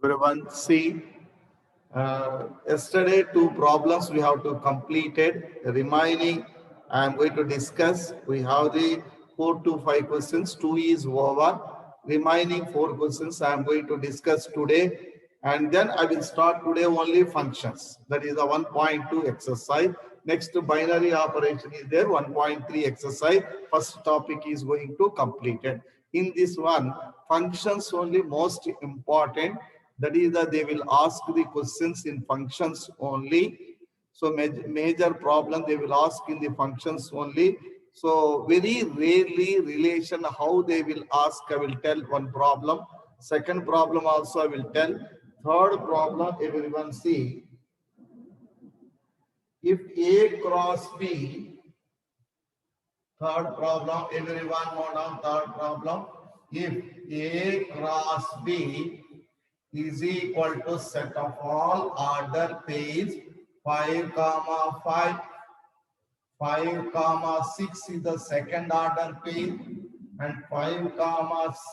Everyone see, yesterday two problems we have to completed. Remaining, I am going to discuss. We have the 4 to 5 questions. 2 is over. Remaining 4 questions I am going to discuss today. And then I will start today only functions. That is the 1.2 exercise. Next binary operation is there, 1.3 exercise. First topic is going to completed. In this one, functions only most important. That is that they will ask the questions in functions only. So major problem they will ask in the functions only. So very rarely relation how they will ask, I will tell one problem. Second problem also I will tell. Third problem, everyone see. If A cross B, third problem, everyone note down third problem. If A cross B is equal to set of all order pairs 5, 5, 5, 6 is the second order pair and 5,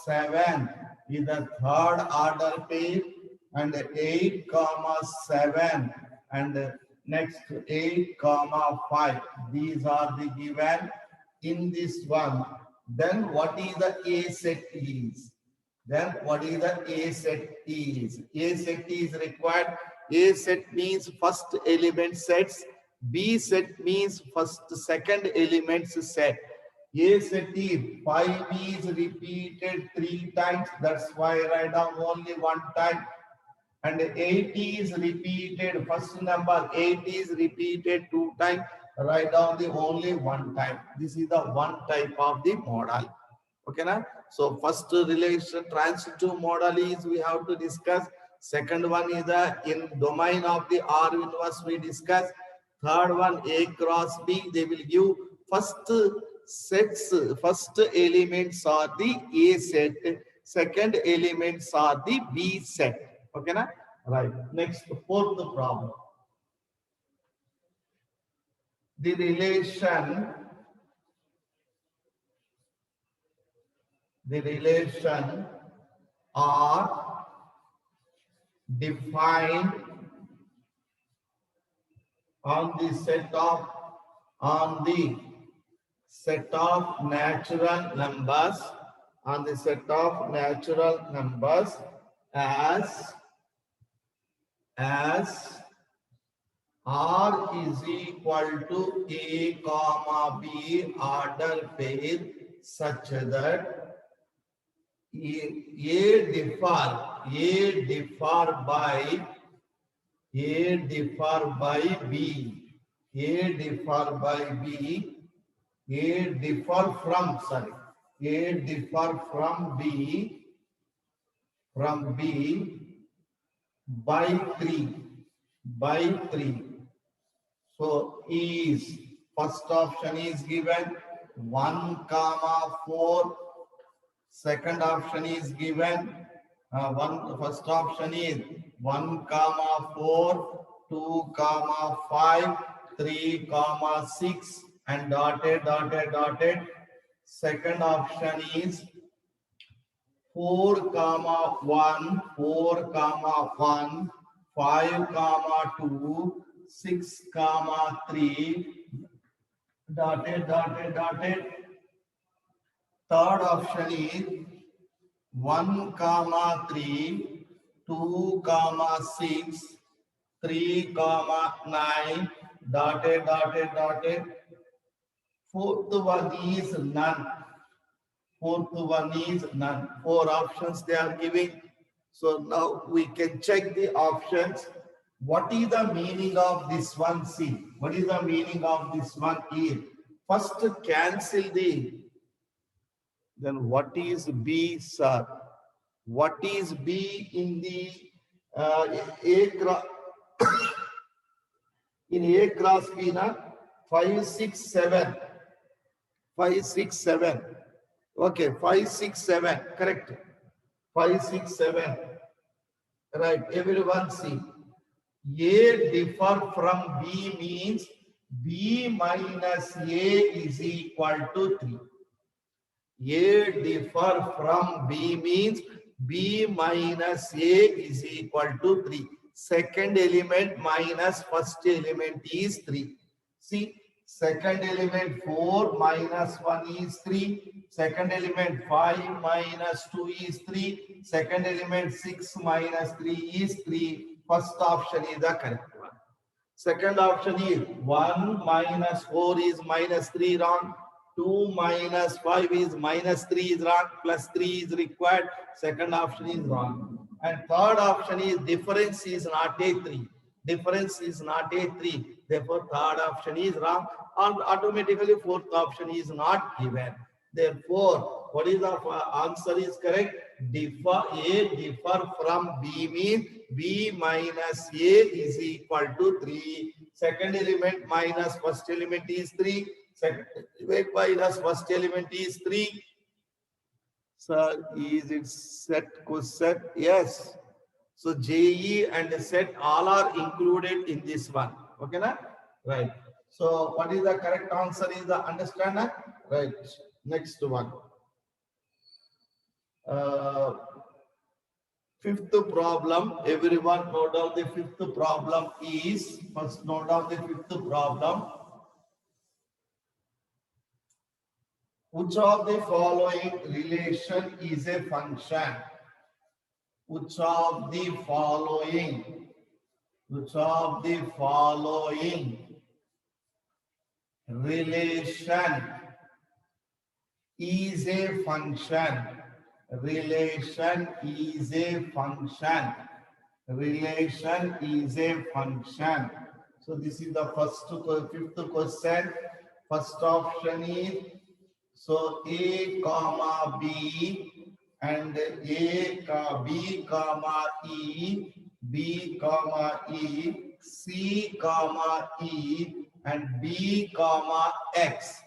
7 is the third order pair and 8, 7 and next 8, 5. These are the given in this one. Then what is the A set is? Then what is the A set is? A set is required. A set means first element sets. B set means second elements set. A set is 5 is repeated 3 times. That's why I write down only 1 time. And 8 is repeated. First number 8 is repeated 2 times. Write down the only 1 time. This is the one type of the model. Okay, na? So first relation transitive model is we have to discuss. Second one is the in domain of the R inverse we discuss. Third one A cross B. They will give first sets. First elements are the A set. Second elements are the B set. Okay, na? Right. Next, fourth problem. The relation are defined on the set of natural numbers as R is equal to A comma B order pair such that A differ by B. A differ from B by 3. So is first option is given 1, 4. Second option is given first option is 1, 4, 2, 5, 3, 6 and dotted. Second option is 4, 1, 5, 2, 6, 3 dotted. Third option is 1, 3, 2, 6, 3, 9 dotted. Fourth one is none. Four options they are giving. So now we can check the options. What is the meaning of this one? See, what is the meaning of this one? Is first cancel the. Then what is B, sir? What is B in the A cross in A cross B? Na 5, 6, 7. 5, 6, 7. Okay, 5, 6, 7. Correct. 5, 6, 7. Right. Everyone see. A differ from B means B minus A is equal to 3. A differ from B means B minus A is equal to 3. Second element minus first element is 3. See, second element 4 minus 1 is 3. Second element 5 minus 2 is 3. Second element 6 minus 3 is 3. First option is the correct one. Second option is 1 minus 4 is minus 3 wrong. 2 minus 5 is minus 3 is wrong. Plus 3 is required. Second option is wrong. And third option is difference is not a 3. Difference is not a 3. Therefore, third option is wrong. And automatically fourth option is not given. Therefore, what is the answer is correct? Differ A differ from B means B minus A is equal to 3. Second element minus first element is 3. Second element minus first element is 3. So is it set question? Yes. So JE and set all are included in this one. Okay, na? Right. So what is the correct answer is the understand? Right. Next one. Fifth problem, everyone note down the fifth problem is, first note down the fifth problem. Which of the following relation is a function? Which of the following relation is a function? Relation is a function. Relation is a function. So this is the fifth question. First option is, so A comma B and B comma E, B comma E, C comma E and B comma X.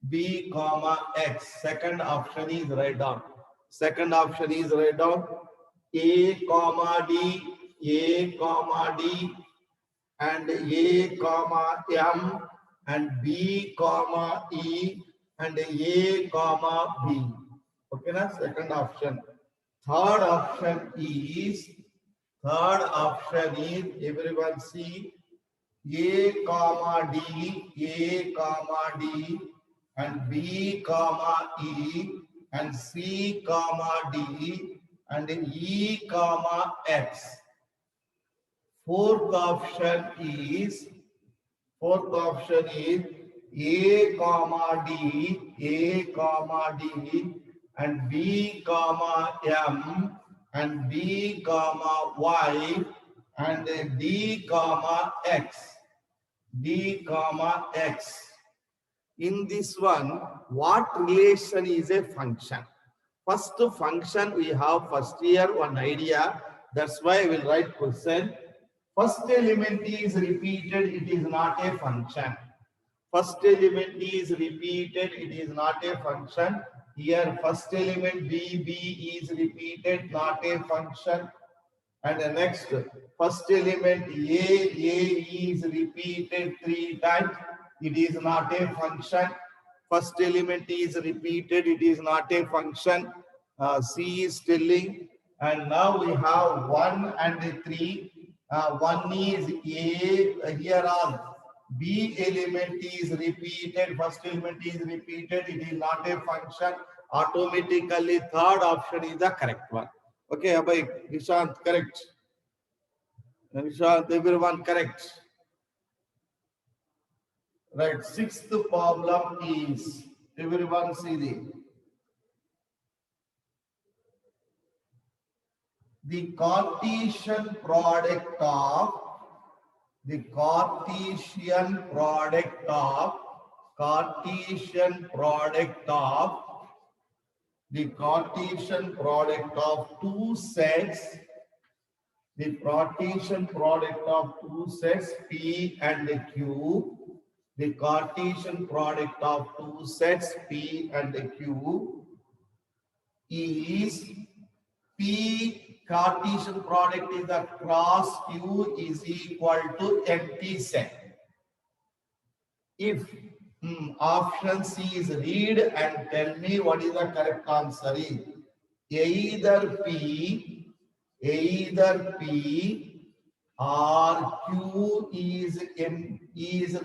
B comma X. Second option is write down. Second option is write down A comma D and A comma M and B comma E and A comma B. Okay, na? Second option. Third option is everyone see A comma D and B comma E and C comma D and E comma X. Fourth option is A comma D and B comma M and B comma Y and D comma X. D comma X. In this one, what relation is a function? First function we have first year one idea. That's why I will write question. First element is repeated, it is not a function. First element is repeated, it is not a function. Here first element B is repeated, not a function. And the next, first element A is repeated 3 times. It is not a function. First element is repeated. It is not a function. C is telling. And now we have 1 and 3. 1 is A. Here are B element is repeated. First element is repeated. It is not a function. Automatically, third option is the correct one. Okay, Abhay, Nishant, correct. Nishant, everyone correct. Right, sixth problem is, everyone see the Cartesian product of the Cartesian product of two sets, the Cartesian product of two sets P and Q, the Cartesian product of two sets P and Q is P Cartesian product is the cross Q is equal to empty set. If option C is read and tell me what is the correct answer is. either P or Q is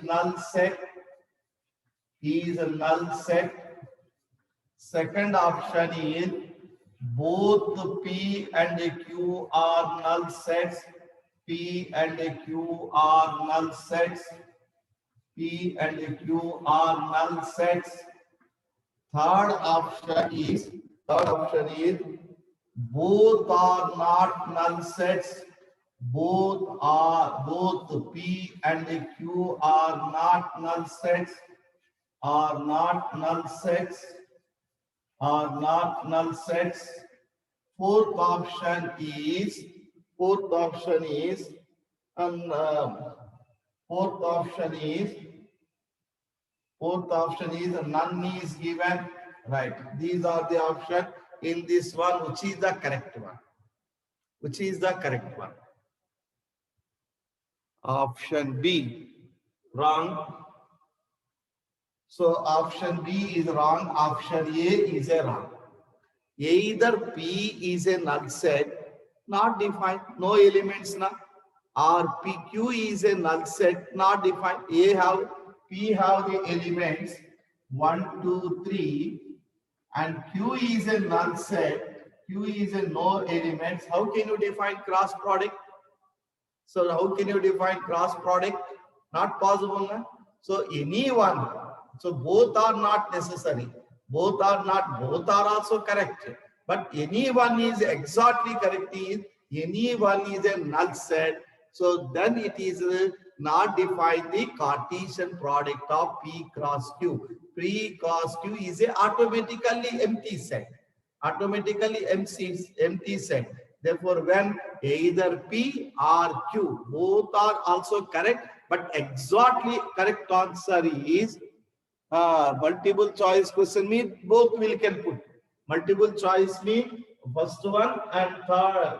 null set, is a null set. Second option is both P and Q are null sets. P and Q are null sets. P and Q are null sets. Third option is both are not null sets. Both P and Q are not null sets. Are not null sets. Are not null sets. Fourth option is fourth option is none is given. Right. These are the option in this one. Which is the correct one? Which is the correct one? Option B, wrong. So option B is wrong. Option A is a wrong. Either P is a null set, not defined, no elements now, or PQ is a null set, not defined. P have the elements 1, 2, 3, and Q is a null set. Q is a no elements. How can you define cross product? So how can you define cross product? Not possible. Na? So anyone. So both are not necessary. Both are also correct. But anyone is exactly correct. Anyone is a null set. So then it is not define the Cartesian product of P cross Q. P cross Q is a automatically empty set. Automatically empty set. Therefore, when either P or Q, both are also correct, but exactly correct answer is multiple choice question means both will can put. Multiple choice means first one and third,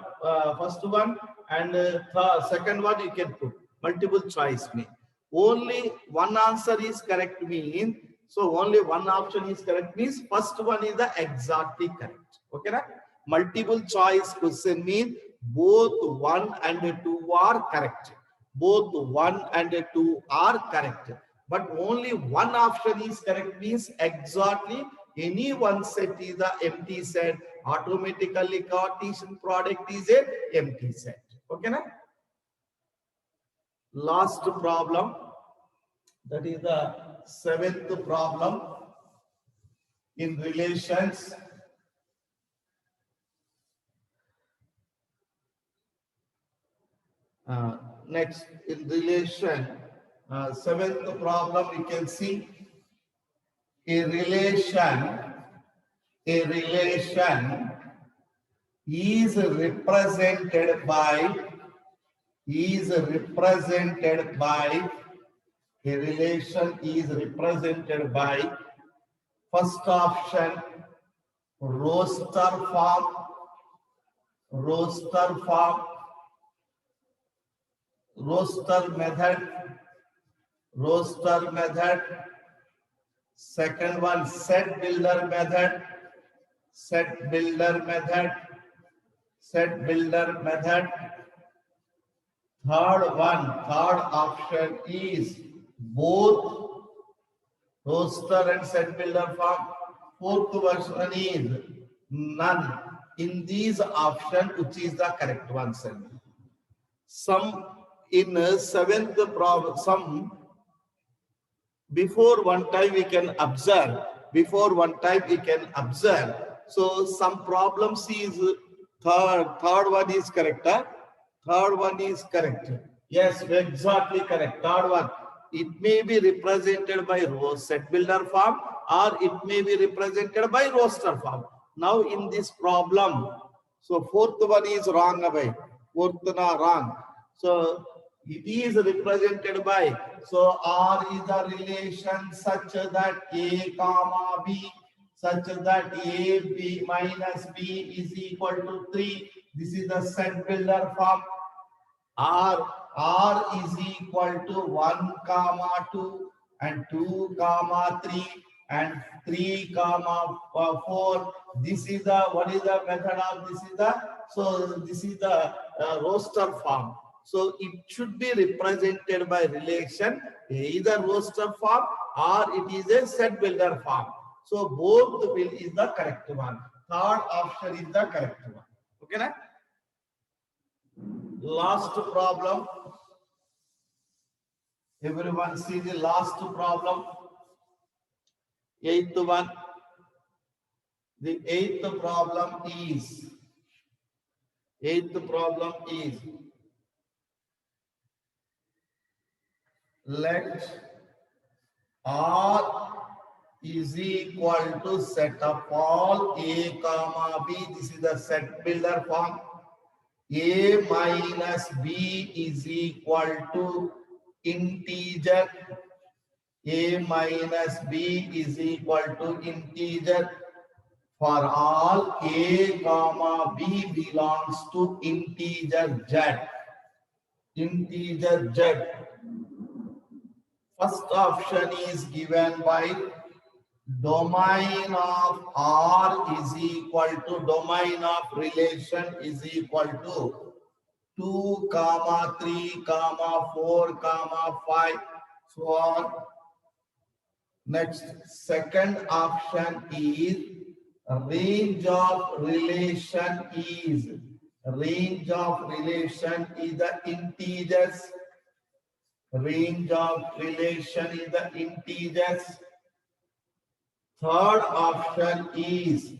second one you can put. Multiple choice means only one answer is correct means, so only one option is correct means first one is the exactly correct. Okay, right? Multiple choice question means both 1 and 2 are correct. Both 1 and 2 are correct. But only one option is correct means exactly any one set is the empty set. Automatically Cartesian product is a empty set. Okay, na? Last problem. That is the seventh problem in relations. Next, in relation, seventh problem, you can see a relation is represented by first option roster method. Second one set builder method. Third option is both roster and set builder form. Fourth version is none. In these options, which is the correct one? Some in seventh problem, some before one time we can observe. So some problems is third one is correct. Third one is correct. Yes, exactly correct. Third one. It may be represented by set builder form or it may be represented by roster form. Now in this problem, so fourth one is wrong. Fourth one wrong. So it is represented by, so R is a relation such that A comma B, such that A B minus B is equal to 3. This is the set builder form. R is equal to 1 comma 2 and 2 comma 3. and 3 comma 4. This is the, what is the method of, this is the, so this is the roster form. So it should be represented by relation, either roster form or it is a set builder form. So both will is the correct one. Third option is the correct one. Okay, na? Last problem. Everyone see the last problem. Eighth one. The eighth problem is let R is equal to set of all A comma B. This is the set builder form. A minus B is equal to integer. A minus B is equal to integer for all A comma B belongs to integer Z. Integer Z. First option is given by domain of R is equal to domain of relation is equal to 2 comma 3 comma 4 comma 5 so on. Next, second option is range of relation is the integers. Range of relation is the integers. Third option is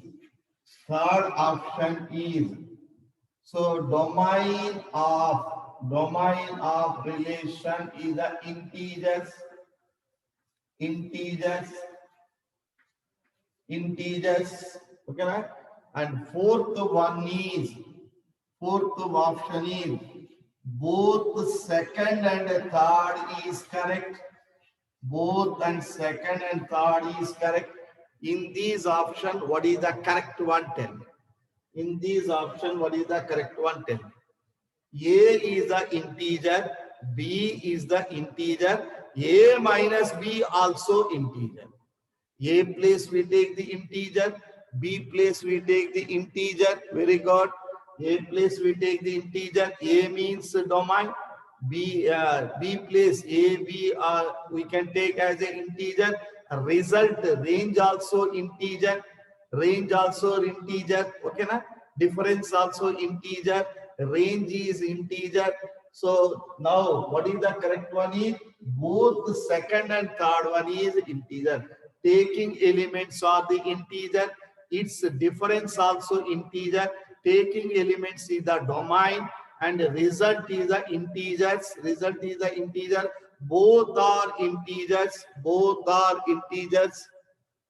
so domain of relation is the integers. Okay, right? And fourth option is both second and third is correct. Both and second and third is correct. In these option, what is the correct one? Tell me. In these option, what is the correct one? Tell me. A is the integer, B is the integer, A minus B also integer. A place we take the integer, B place we take the integer. Very good. A place we take the integer. A means domain. B place A B we can take as an integer. Result range also integer. Okay, na? Difference also integer. Range is integer. So now what is the correct one is both second and third one is integer. Taking elements are the integer, its difference also integer. Taking elements is the domain and result is the integers. Both are integers.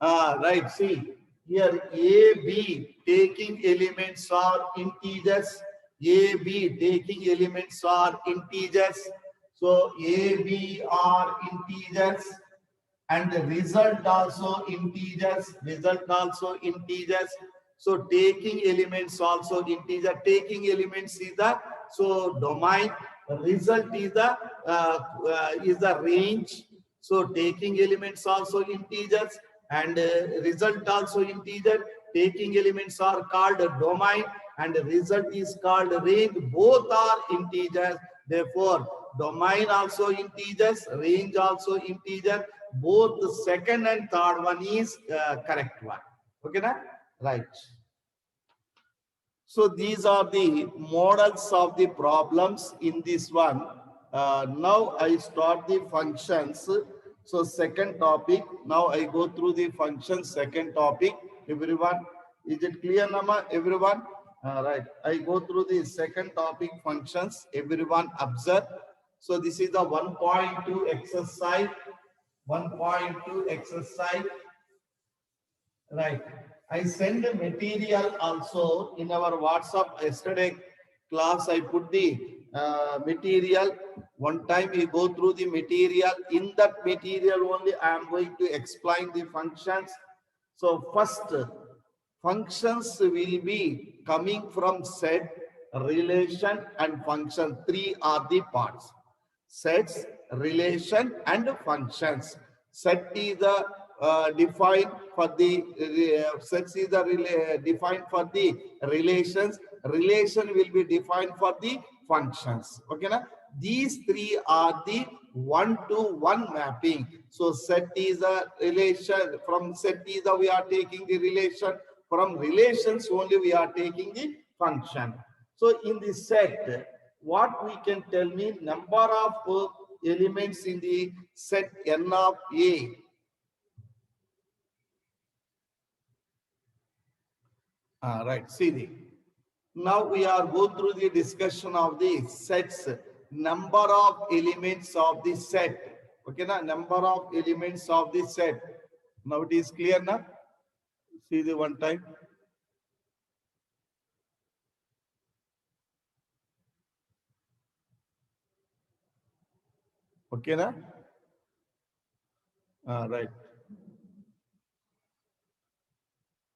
Right, see here A, B taking elements are integers. A, B taking elements are integers. So A, B are integers. And the result also integers. So taking elements also integer. Taking elements is the so domain. Result is the range. So taking elements also integers and result also integer. Taking elements are called domain and result is called range. Both are integers. Therefore, domain also integers, range also integer. Both the second and third one is correct one. Okay, na? Right. So these are the models of the problems in this one. Now I start the functions. So second topic. Now I go through the functions. Second topic. Everyone, is it clear, Nama? Everyone, right? I go through the second topic functions. Everyone observe. So this is the 1.2 exercise. 1.2 exercise. Right. I send the material also in our WhatsApp. Yesterday class, I put the material. One time we go through the material. In that material only, I am going to explain the functions. So first, functions will be coming from set, relation, and function. Three are the parts. Sets, relation, and functions. Set is the defined for the sets is the defined for the relations. Relation will be defined for the functions. Okay, na? These three are the one-to-one mapping. So set is a relation. From set is a we are taking the relation. From relations only we are taking the function. So in the set, what we can tell me number of elements in the set n of A. Right. See the. Now we are go through the discussion of the sets, number of elements of the set. Okay, na number of elements of the set. Now it is clear, na? See the one time. Okay, na? Right.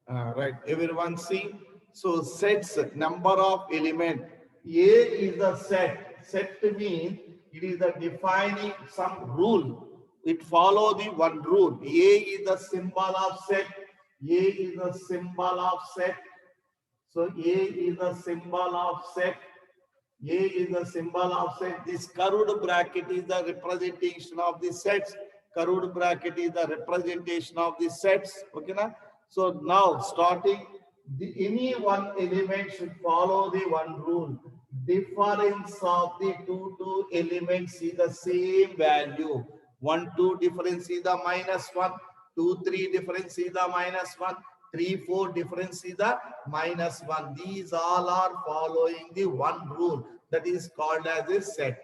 Right. Everyone see. So sets number of element. A is the set. Set means it is the defining some rule. It follow the one rule. A is the symbol of set. A is the symbol of set. So A is the symbol of set. A is the symbol of set. This curved bracket is the representation of the sets. Curved bracket is the representation of the sets. Okay, na? So now starting, any one element should follow the one rule. Difference of the two elements is the same value. 1, 2 difference is the -1. 2, 3 difference is the -1. 3, 4 difference is the -1. These all are following the one rule that is called as a set.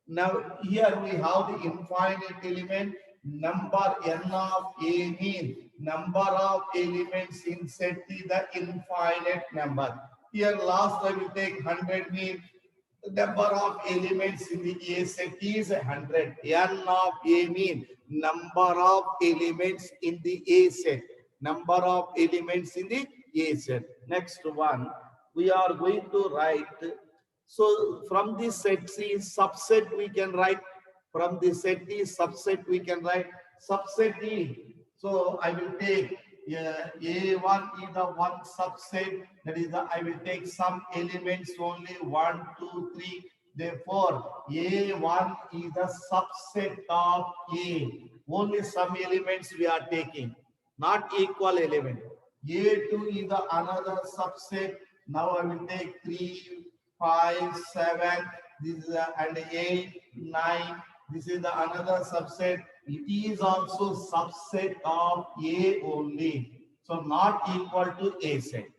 Now here we have the infinite element. Number n of A means number of elements in set is the infinite number. Here last I will take 100 means number of elements in the A set is 100. N of A means number of elements in the A set. Number of elements in the A set. Next one, we are going to write. So from this set C subset we can write. From the set D subset we can write. Subset D. So I will take A1 is the one subset. That is the I will take some elements only 1, 2, 3. Therefore, A1 is the subset of A. Only some elements we are taking, not equal element. A2 is the another subset. Now I will take 3, 5, 7. This is and 8, 9. This is the another subset. It is also subset of A only. So not equal to A set.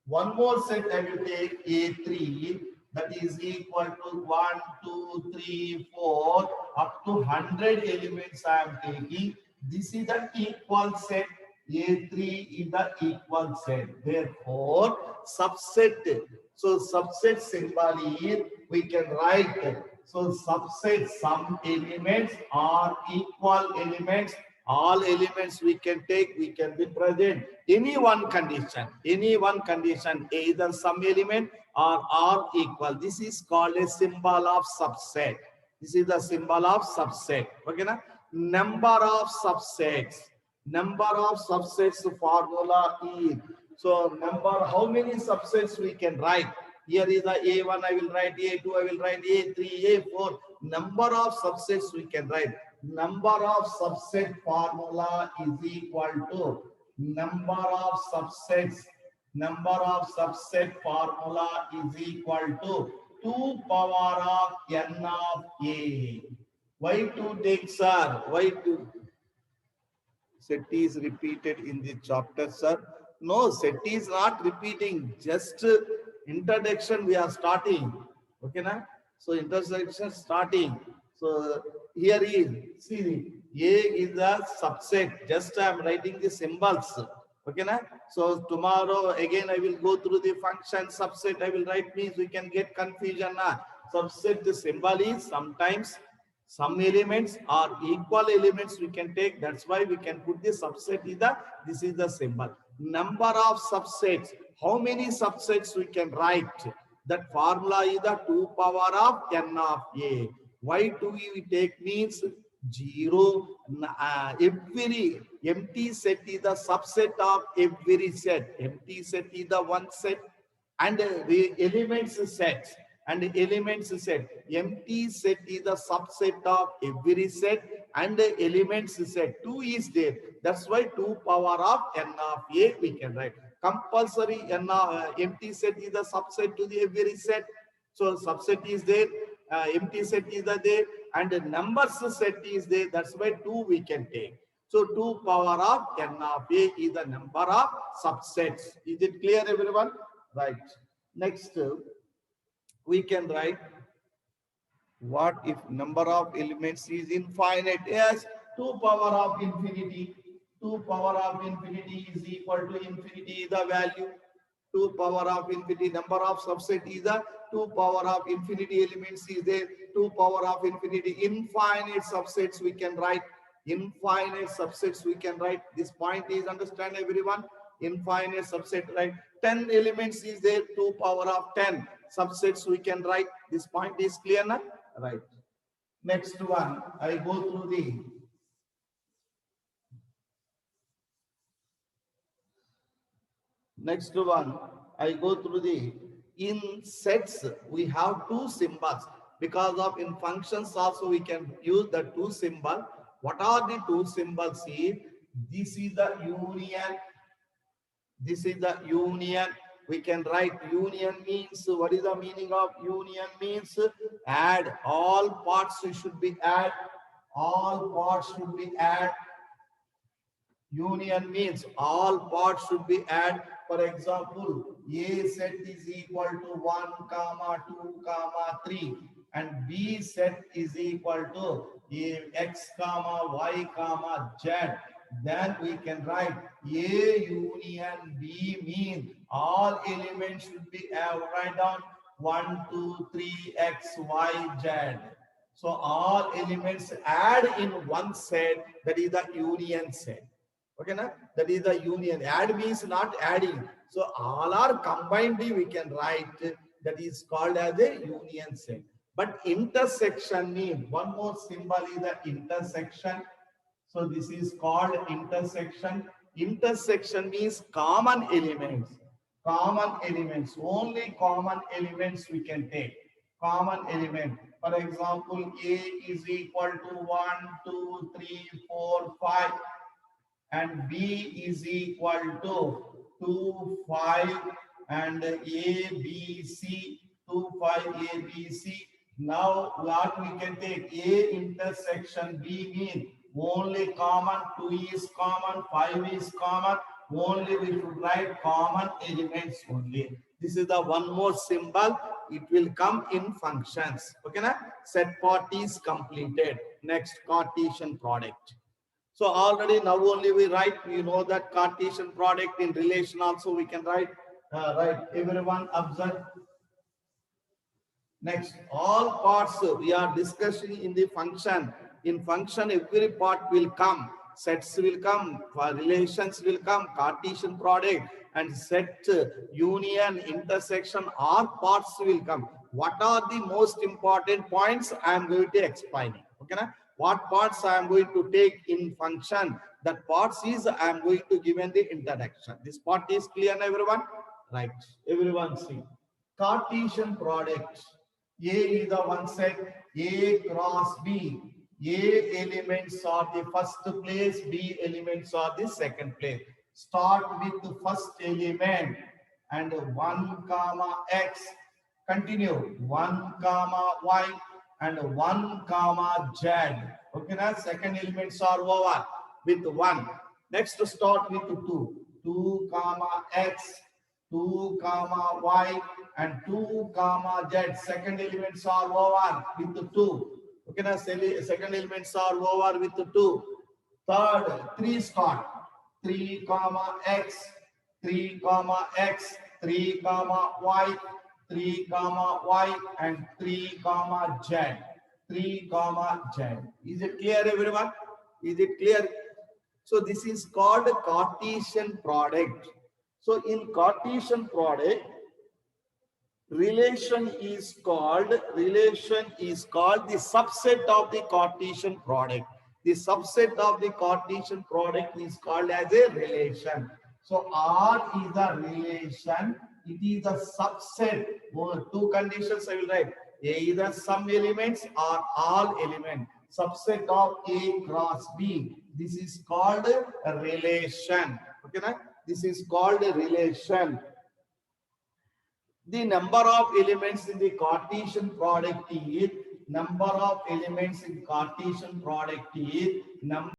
One more set I will take A3, that is equal to 1, 2, 3, 4, up to 100 elements I am taking. This is the equal set. A3 is the equal set. Therefore, subset. So subset symbol is we can write. So subset some elements are equal elements. All elements we can take, we can represent any one condition, either some element or are equal. This is called a symbol of subset. This is the symbol of subset. Okay, na? Number of subsets. Number of subsets formula is. So number, how many subsets we can write? Here is the A1 I will write, A2 I will write, A3, A4. Number of subsets we can write. Number of subset formula is equal to number of subsets. Number of subset formula is equal to 2 power of n of A. Why 2 takes, sir? Why 2? Set is repeated in the chapter, sir. No, set is not repeating. Just introduction we are starting. Okay, na? So introduction starting. So here is, see, A is the subset. Just I am writing the symbols. Okay, na? So tomorrow again I will go through the function subset. I will write means we can get confusion. Na? Subset, the symbol is sometimes some elements are equal elements we can take. That's why we can put the subset is the, this is the symbol. Number of subsets. How many subsets we can write? That formula is the 2 power of n of A. Why do we take means 0, every empty set is the subset of every set. Empty set is the one set, and the elements set. And the elements set. Empty set is the subset of every set, and the elements set. 2 is there. That's why 2 power of n of a we can write. Compulsory empty set is the subset to the every set. So subset is there, empty set is there, and the numbers set is there. That's why 2 we can take. So 2 power of n of a is the number of subsets. Is it clear, everyone? Right. Next, we can write, what if number of elements is infinite? Yes, 2 power of infinity. 2 power of infinity is equal to infinity the value. 2 power of infinity, number of subset is the 2 power of infinity elements is there. 2 power of infinity, infinite subsets we can write. Infinite subsets we can write. This point is understand, everyone? Infinite subset, right? 10 elements is there. 2 power of 10 subsets we can write. This point is clear now? Right. Next one, I go through the next one. I go through the, in sets we have 2 symbols, because of in functions also we can use the 2 symbol. What are the 2 symbols here? This is the union. This is the union. We can write union means, what is the meaning of union? Means add. All parts should be add. All parts should be add. Union means all parts should be add. For example, A set is equal to 1, 2, 3, and B set is equal to X, Y, Z. Then we can write A union B mean all elements should be write down 1, 2, 3, X, Y, Z. So all elements add in one set, that is the union set. Okay, na? That is the union. Add means not adding. So all are combined, we can write, that is called as a union set. But intersection means, one more symbol is the intersection. So this is called intersection. Intersection means common elements. Common elements. Only common elements we can take. Common element. For example, A is equal to 1, 2, 3, 4, 5. And B is equal to 2, 5, and A, B, C, 2, 5, A, B, C. Now what we can take? A intersection B mean only common, 2 is common, 5 is common, only we should write common elements only. This is the one more symbol, it will come in functions. Okay, na? Set part is completed. Next, Cartesian product. So already now only we write, you know that Cartesian product in relation also we can write. Right, everyone observe. Next, all parts we are discussing in the function. In function, every part will come. Sets will come, relations will come, Cartesian product and set, union, intersection, all parts will come. What are the most important points? I am going to explain it. Okay, na? What parts I am going to take in function, that parts is I am going to give in the introduction. This part is clear now, everyone? Right. Everyone see. Cartesian product. A is the one set, A cross B. A elements are the first place, B elements are the second place. Start with the first element and 1, X. Continue 1, Y. And 1, Z. Okay, now second elements are over with 1. Next, start with 2. 2, X, 2, Y, and 2, Z. Second elements are over with 2. Okay, now second elements are over with 2. Third, 3 start. 3, X, 3, X, 3, Y, 3, Y, and 3, Z. 3, Z. Is it clear, everyone? Is it clear? So this is called Cartesian product. So in Cartesian product, relation is called the subset of the Cartesian product. The subset of the Cartesian product is called as a relation. So R is a relation. It is a subset. Two conditions I will write. Either some elements or all elements. Subset of A cross B. This is called a relation. Okay, na? This is called a relation. The number of elements in the Cartesian product is number of elements in Cartesian product is number